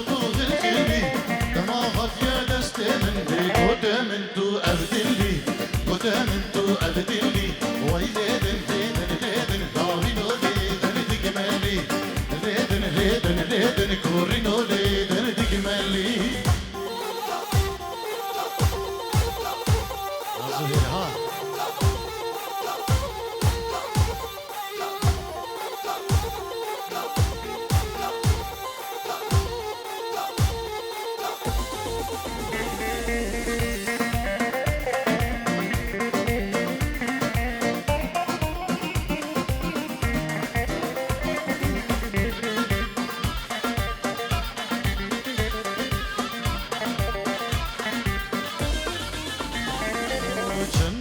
صوته الخلي دماغك يا دست مني قدام انتو أبدلي قدام انتو أبدلي ويليدن ليدن ليدن دارينو ليدن دجمالي ليدن ليدن ليدن كورينو ليدن دجمالي زهير ها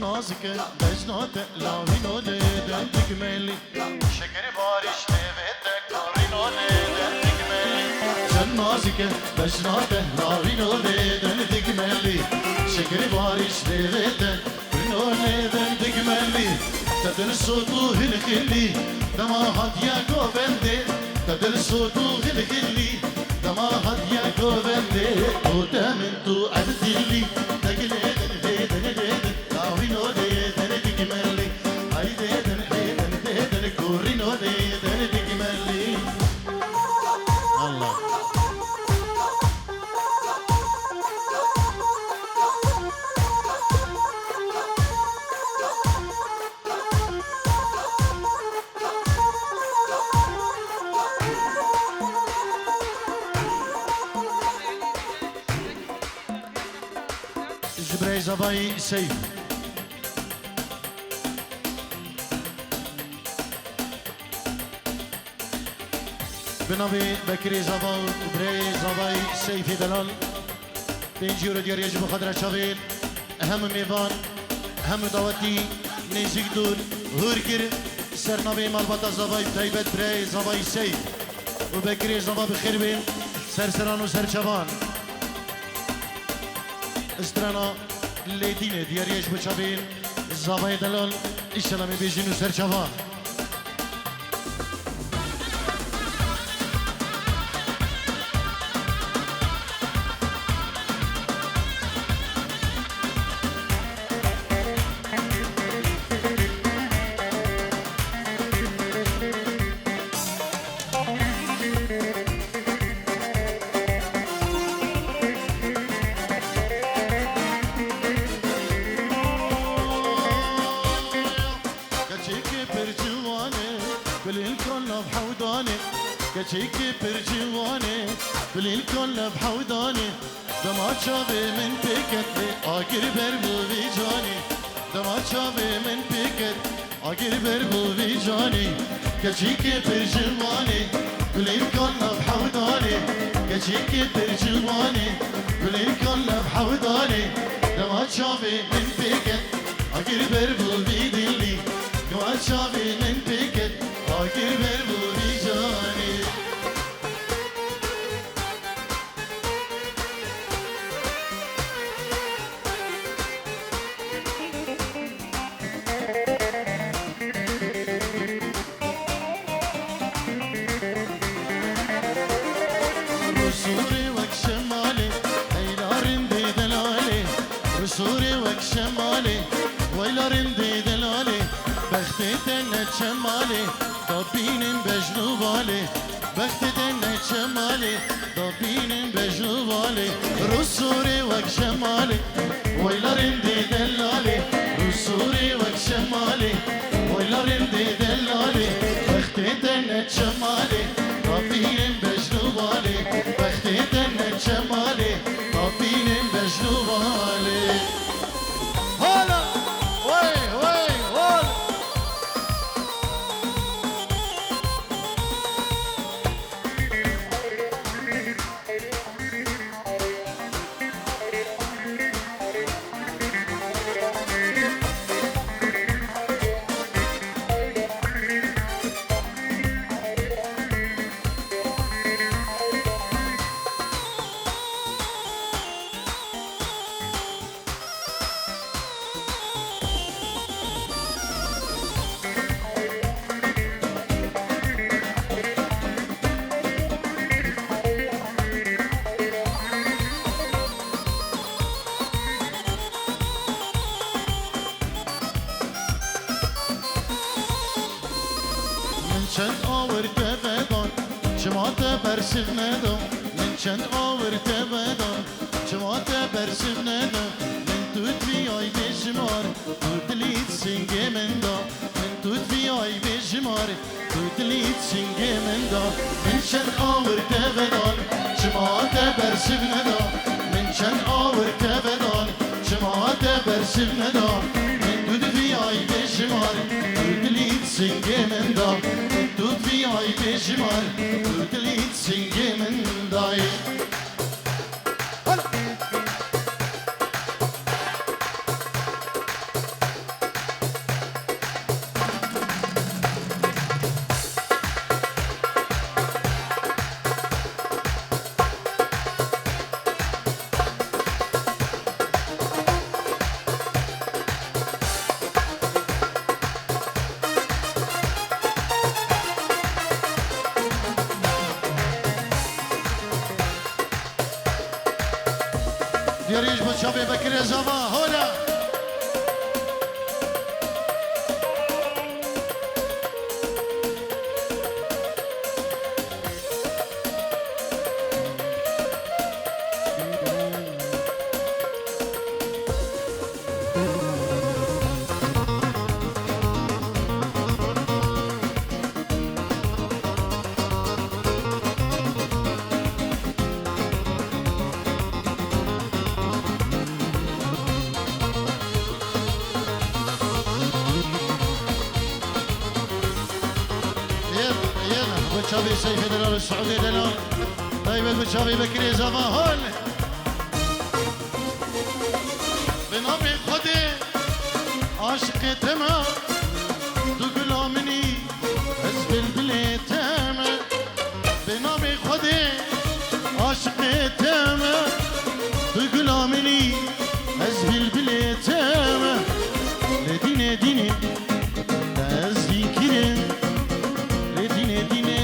نازكه بجناته لاوینو لیدن دگملی شکر بارش لیوته کارینو لیدن دگملی چن نازکه بجناته لاوینو لیدن دگملی شکر بارش لیوته کارینو لیدن دگملی تدل صوتو هلخلی دماغت یا گوبنده تدل صوتو هلخلی دماغت یا گوبنده قدام انتو عددلی دگلیدن لیدن لیدن لاوینو لیدن دگملی ای لیدن لیدن لیدن کورینو لیدن دگملی الله جبريل زباي سيف بنبي بكري زباو بري زباي سيف دلال بنجيرو ديار يجب خضرة شابيل أهم ميفان أهم دعوتي نيزيك دور هوركر سرنبي مالبطة زباي تايبت بري زباي سيف وبكري زبا بخير بين سرسران وسرشبان استرانا لیدینه دیاریش بچابین زبای دلال اشتلامی بیجین و سرچوان كتشيكي برجواني بالكل بحوداني دمات شابي من بيكت آقر بربو بيجاني دمات شابي من بيكت آقر بربو بيجاني كتشيكي برجواني بالكل بحوداني كتشيكي برجواني بالكل بحوداني دمات شابي من بيكت آقر بربو بيدلي دمات شابي من بيكت آقر بربو بيجاني سوري وك شمالي ويلارن دي دلالي بختي تنت شمالي ضبين بجنوبالي بختي تنت شمالي ضبين بجنوبالي رسوري وك شمالي ويلارن دي دلالي رسوري وك شمالي ويلارن دي دلالي بختي تنت شمالي ضبين بجنوبالي بختي تنت شمالي ضبين بجنوبالي هلا وي وي هلا te persivnedo min çend averte bedam Çima te persivnedo min tut vi ay bejmar tut lit singemenda min tut vi ay bejmar tut lit singemenda min çend averte bedam Çima te persivnedo min çend averte bedam Çima te persivnedo min tut vi ay bejmar tut lit singemenda tut vi ay bejmar tut lit singemenda Yarış bu çabı Bekir Zava hola شابي سيف دلال السعودي دلال طيب شابي بكري زما هون بنابي خدي عاشق تمام تقول مني حزب البلي تمام بنابي خدي عاشق تمام تقول مني حزب البلي تمام لديني ديني تازدي كريم لديني ديني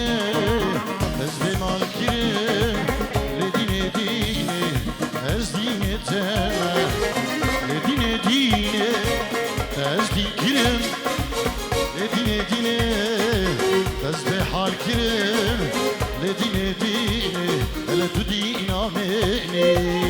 حزب مال كريم لديني ديني حزدي تمام لديني ديني تازدي كريم لديني ديني حزب حال كريم لديني ديني هلا تدينا مني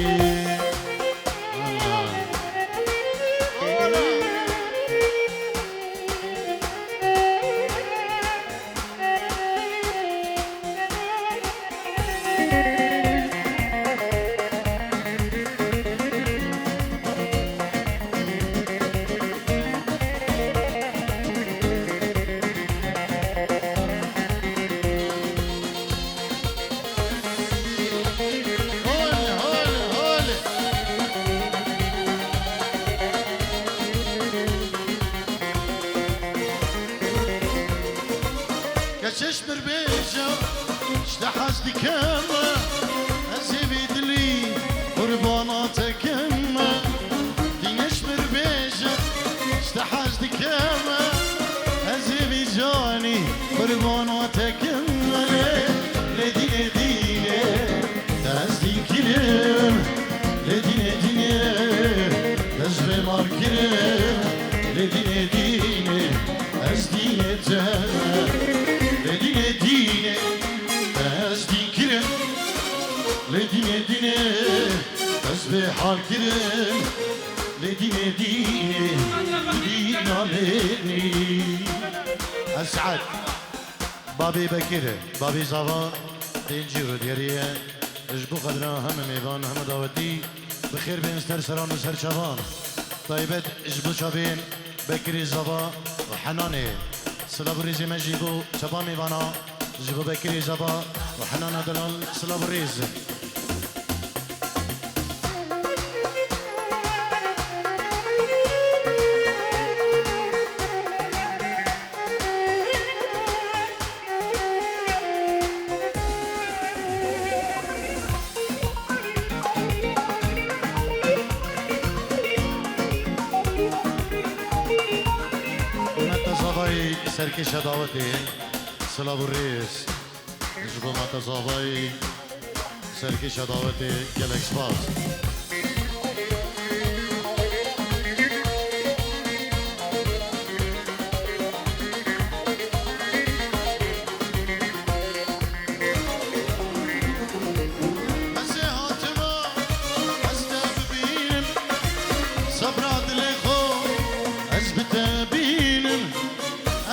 چشم بیجا اشتحاز دیکم ازیبی دلی قربانات کم دینش بر بیجا اشتحاز دیکم ازیبی جانی قربانات کم لدینه دینه تازدی کلم لدینه دینه تزبه مار کلم لدینه دینه از دینه تم لديني ديني تازدي كرم لديني ديني تسبح الكرم لديني ديني دينا مني أسعد بابي بكر بابي زفان دينجي وديريه اجبو قدران هم ميبان هم داوتي بخير بين ستر سران وسر شبان طيبت اجبو شابين بكري زفا وحناني سلاب الريز مجيبو شبا ميوانا جيبو بكري زبا وحنانا دلال سلاب الريز سركي شداوتي سلاب الرئيس جبو متزاوي سركي شداوتي جالكس باز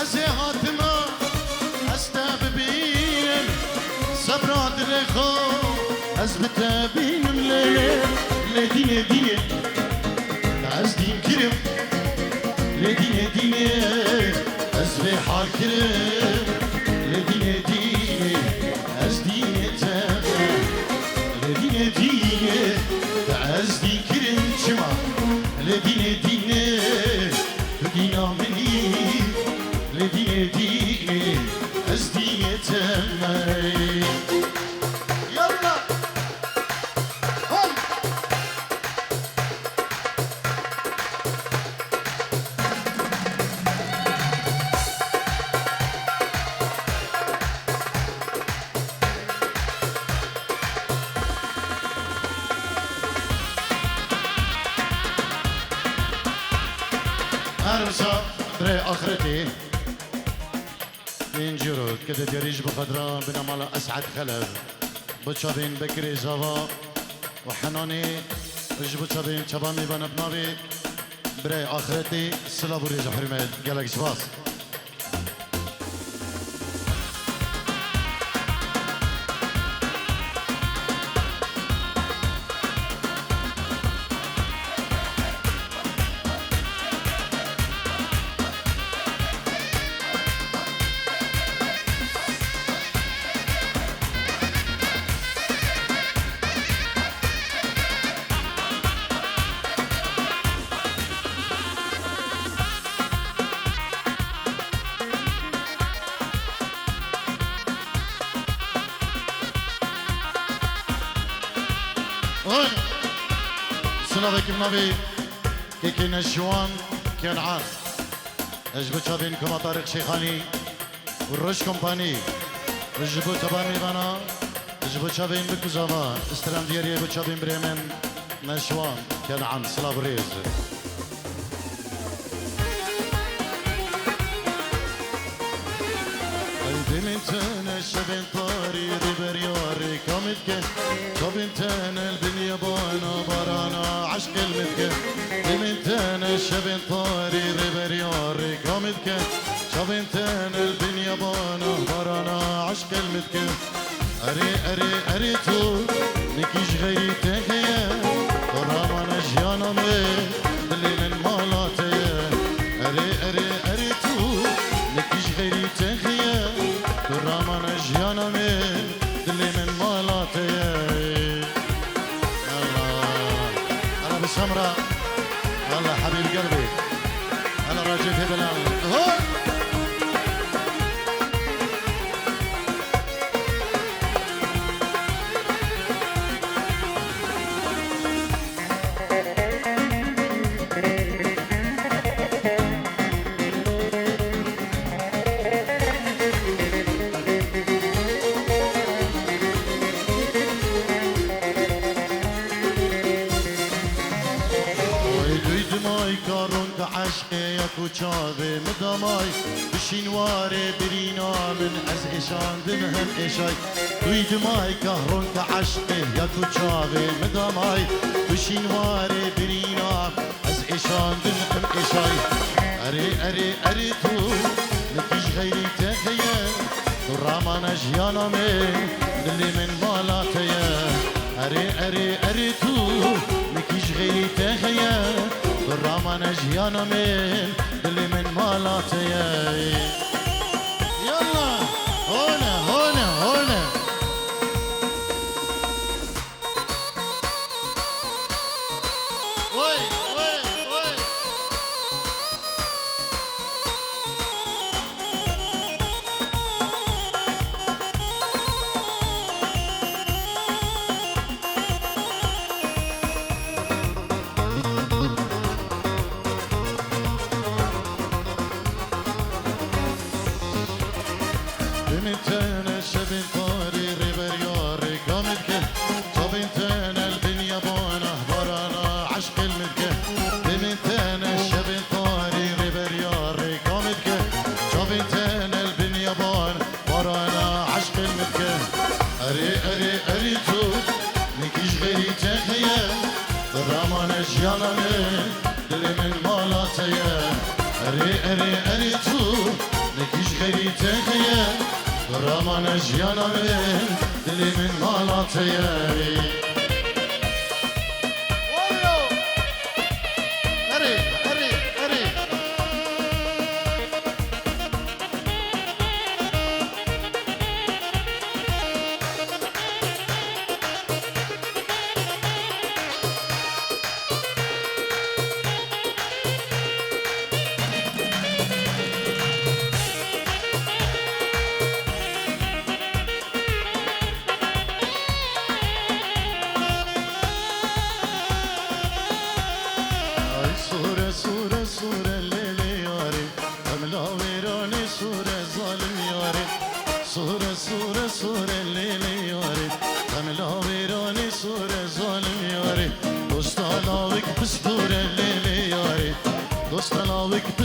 نازي هاتما استاب بين صبرات رخو أثبت بين مليل لديني ديني عز دين كرم لديني ديني أزبي حال كرم لديني ديني عز ديني تابع لديني ديني عز دين كرم شما لديني ديني دينا مني لديني ديني عز ديني تابع عروسا بري آخرتي بين جرود كده ديريج بقدران بنا مالا أسعد خلف بچا بين بكري زاوا وحناني اج بچا بين چبامي بنا بنابي بري آخرتي سلا بريج حرمت قالك سباس سلام عليكم نبي كيكي نشوان كان عاد اجبو تشابين كما طارق شيخاني والرش كومباني اجبو تبامي بنا اجبو تشابين بكوزاما استرام دياري اجبو تشابين بريمن نشوان كان عن سلام ريز بنتنا شبين طاري برياري كامتك شبنتنا البنيابانا برانا عشق المتك بنتنا شبين طاري برياري كامتك شبنتنا البنيابانا برانا عشق المتك أري تو نكيش غيري تخيا قرامنا جيانا مي دليل المالاتي أري تو نكيش غيري تخيا قرامنا جيانا مي دلي من مالاتي الله أنا بالسمرة الله حبيب قلبي أنا راجل في بلال كوچاوه مدامای بشینواره برینا من از اشاندن هم اشای توی دمای کهرون که عشقه یا کوچاوه مدامای بشینواره برینا از اشاندن هم اشای اری تو نکیش غیری تخیه تو رامان جیانا من دلی من مالاتیه اری تو نکیش غیری تخیه بالرامان جيانا من اللي من مالاتي يلا هنا وي بنتنا شبين طاري ريبرياري كامتك شبنتنا البنيابانة برانا عشق المتك بنتنا شبين طاري ريبرياري كامتك شبنتنا البنيابانة برانا عشق المتك اري تو نكيش غيري تخيل رامان جيانا من دلي من مالاتي اري تو نكيش خيري تخيا رامان اجيانا من دلي من مالاتي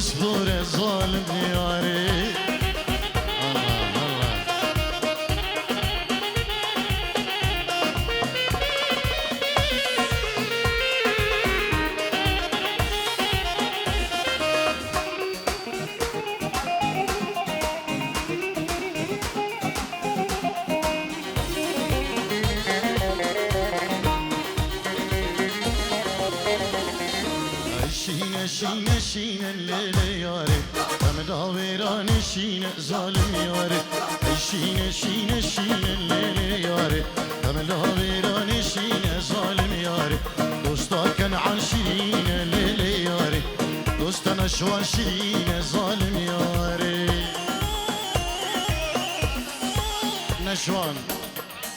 بسبور الظالم ياري شينة شينة الليلة ياري أملا ويراني شينة ظالم ياري شينة شينة شينة الليلة ياري أملا ويراني شينة ظالم ياري دوستا كان عن شينة الليلة ياري دوستا نشوان شينة ظالم ياري نشوان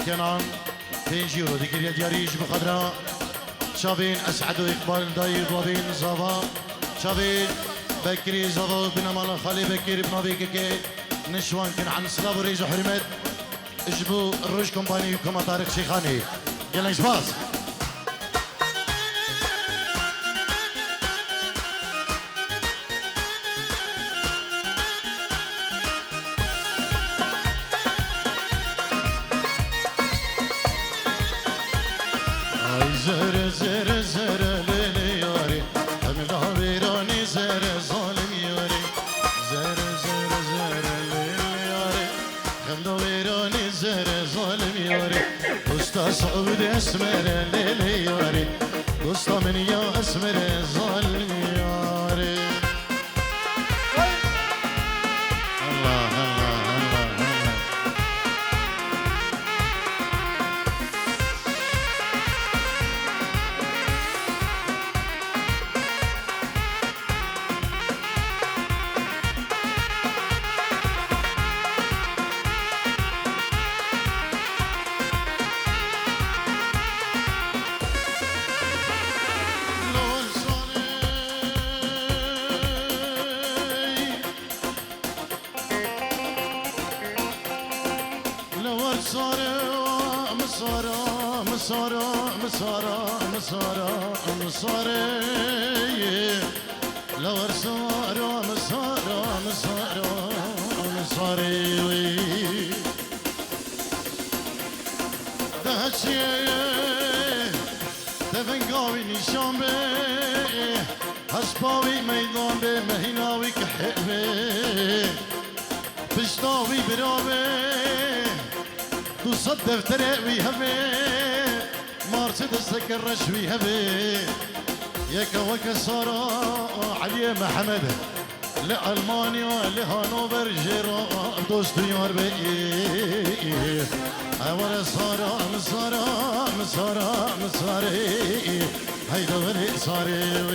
كان عن تنجيرو ديكير يا دياريش بخضراء شابين أسعد وإقبال دايب وبين زفا شابين بكري زفا بن مال خالي بكير بن أبيكي نشوان كن عن سلاب وريز وحرمت اجبو الروج كومباني وكما طارق شيخاني يلا إجباز زهر زهر زهر ليلي ياري أملا ويراني زهر ظالم ياري زهر زهر زهر ليلي ياري أملا ويراني زهر ظالم ياري دوستا سعود أسمر ليلي ياري دوستا من يا أسمر ظالم ياري الله الله الله الله مصاري لو رسارة مصاري دهشي دفنقاوي نشان بي هسباوي ميدان بي مهيناوي كحبي بشتاوي برابي تصد دفتري هبي مرسيدس الرشوي هبي ياك وك صارا علي محمد لألمانيا لهانوفر جيرا دوست يار بي اول صارا مصاري هيدا ولي صاري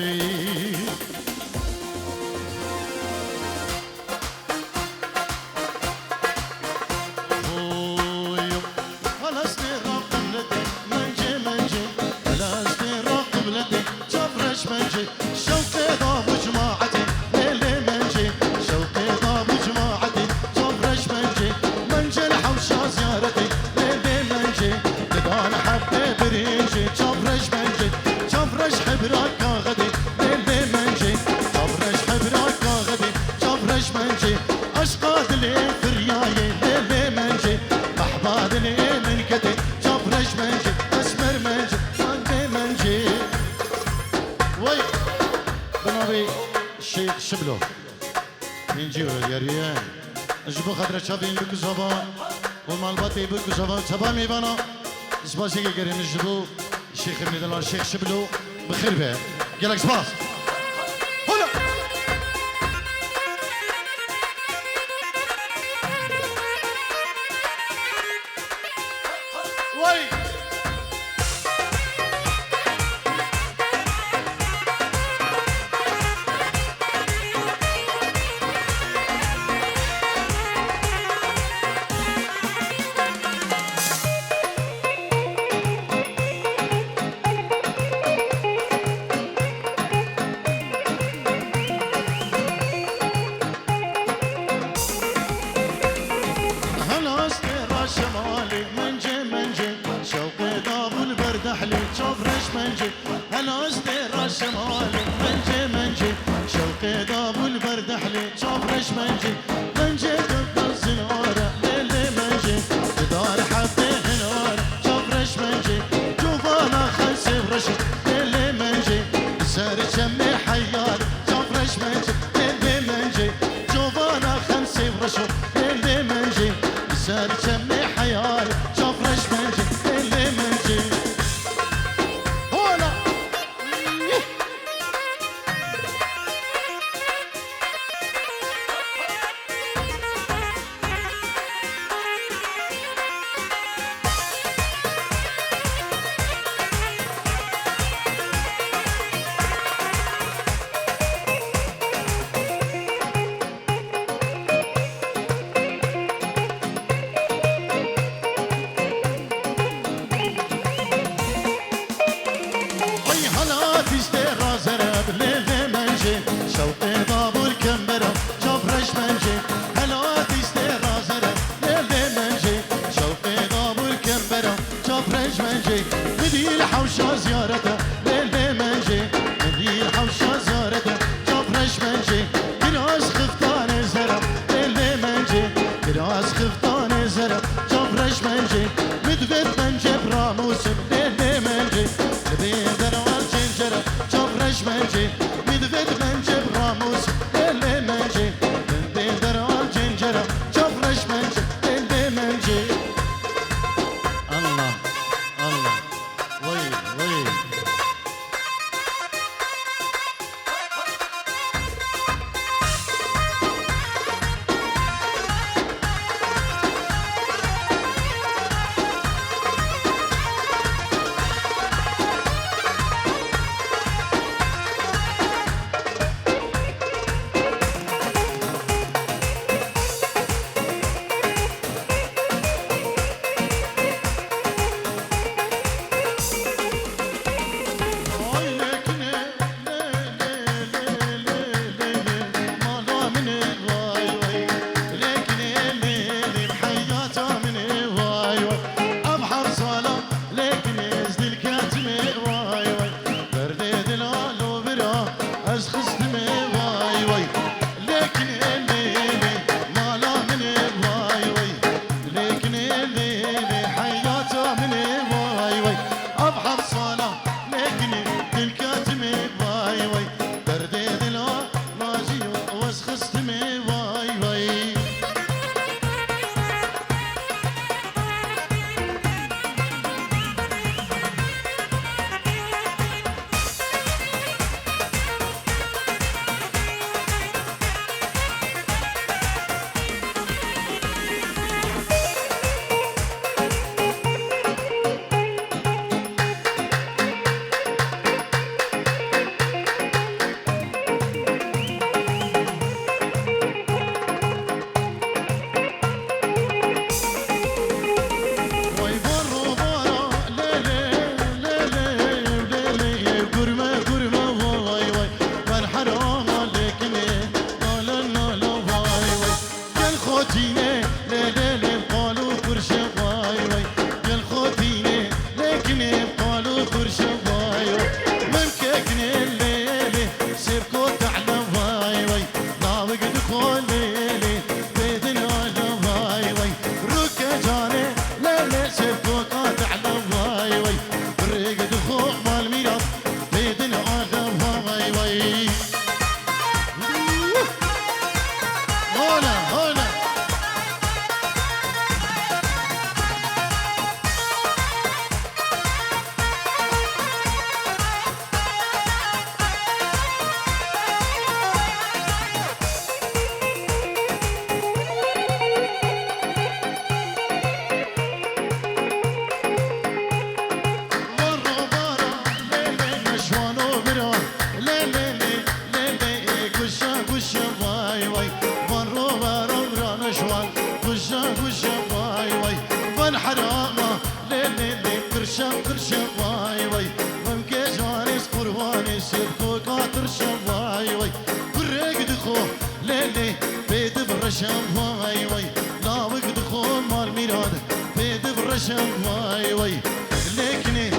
اینجی رو دیاریه جبو خاطر چاوین بکو زبا و مالباتی بکو زبا تبا میوانا سپاسی که گرین جبو شیخ میدلار شیخ شبلو بخیر به گلک سپاس هلا وای شواي وي ممكن جارس قرباني سيبكو قاطر شواي وي برق دخو ليلي بيد برشم واي وي لا وقت دخو مال ميراد بيد برشم واي وي لكني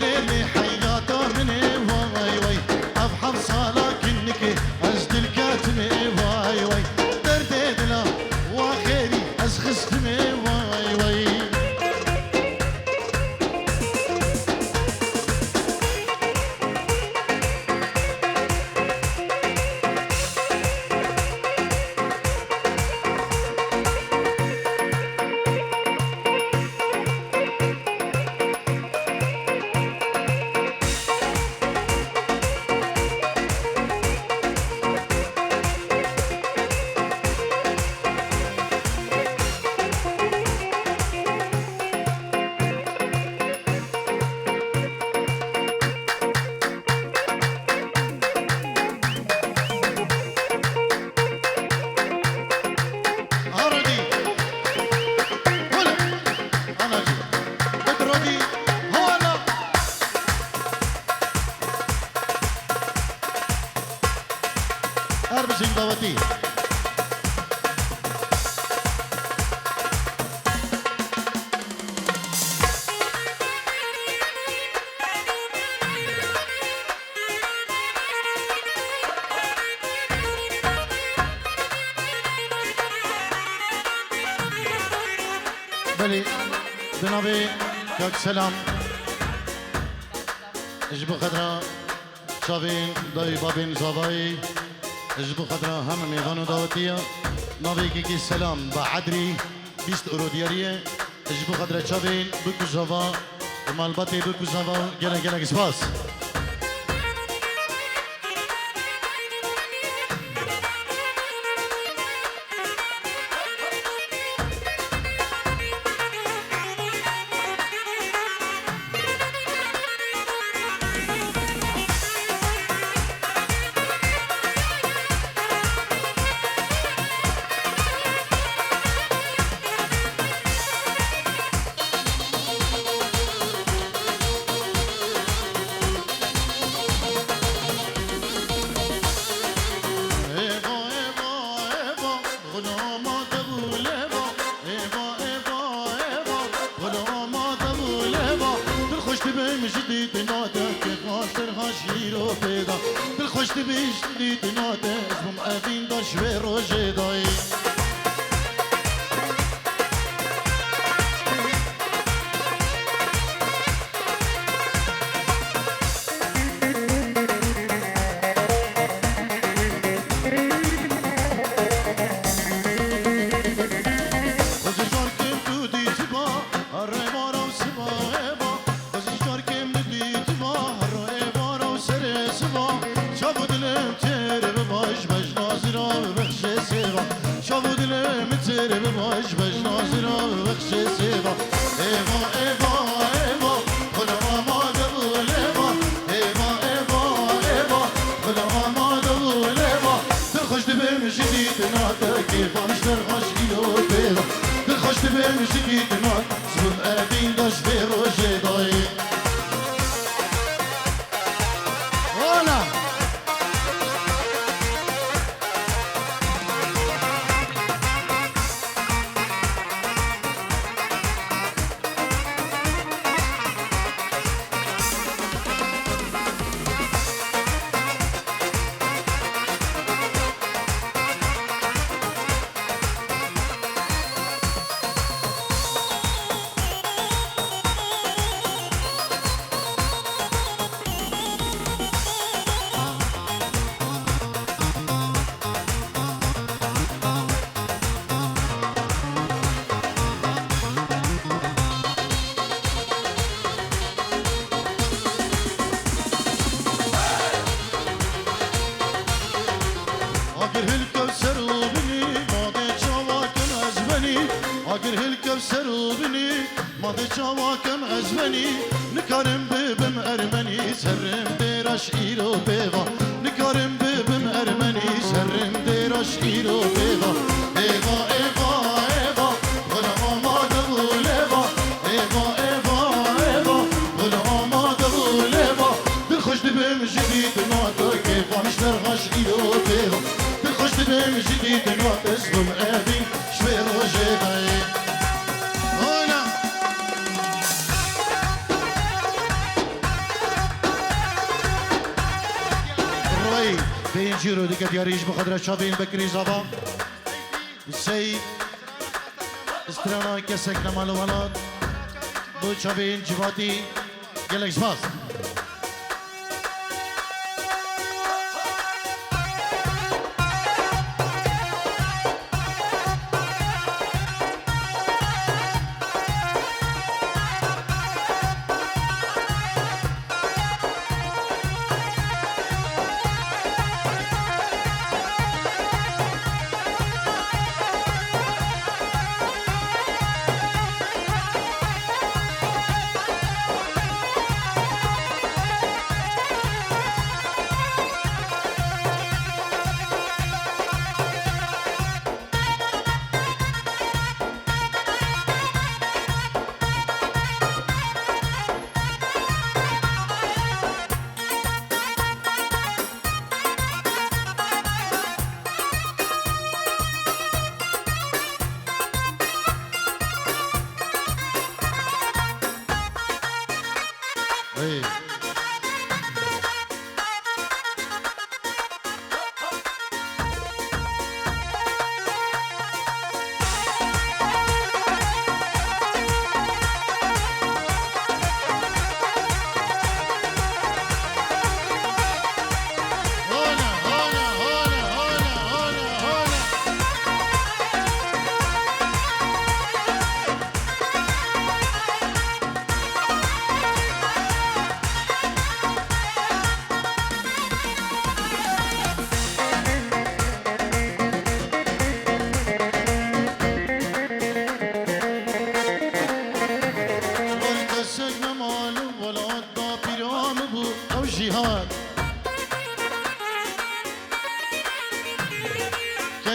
ليلي حياته مني واي وي افحم صالك انك ازد الكاتمي واي وي دردي دلا واخيري ازخستمي واي وي اربسين دوتي بلي بنبي كاك سلام اجبو خضرا شافين داي بابين زاباي اجبو خضرا هم ميغانو داوتية نبي كي سلام بعدري 20 اورو ديارية اجبو خضرا شافين بكو زافا مالباتي بكو زافا جلا جلا سباس جديد نادك خاطر هاشيرو بيدا بالخوش تبي جديد نادك اسمم أبين دا شوي روجي داي نكرم ببم أرمني سرم ديراش إيرو بيغا نكرم ببم أرمني سرم ديراش إيرو بيغا إيغا إيغا إيغا غلام ما دغو ليغا إيغا إيغا إيغا غلام دبم جديد نوتو كيف عمشتر غش إيو فيهم تخش دبم جديد نوت اسلم أبي شوير وجبي هنا روي بين جيرو ديك دياريش بخدرة شابين بكري زبا سيد استرانا كسك نمال ولاد بو شابين جباتي يلك سباس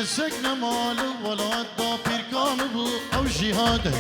كسك نمال ولاد دا پیر کام بو او جهاده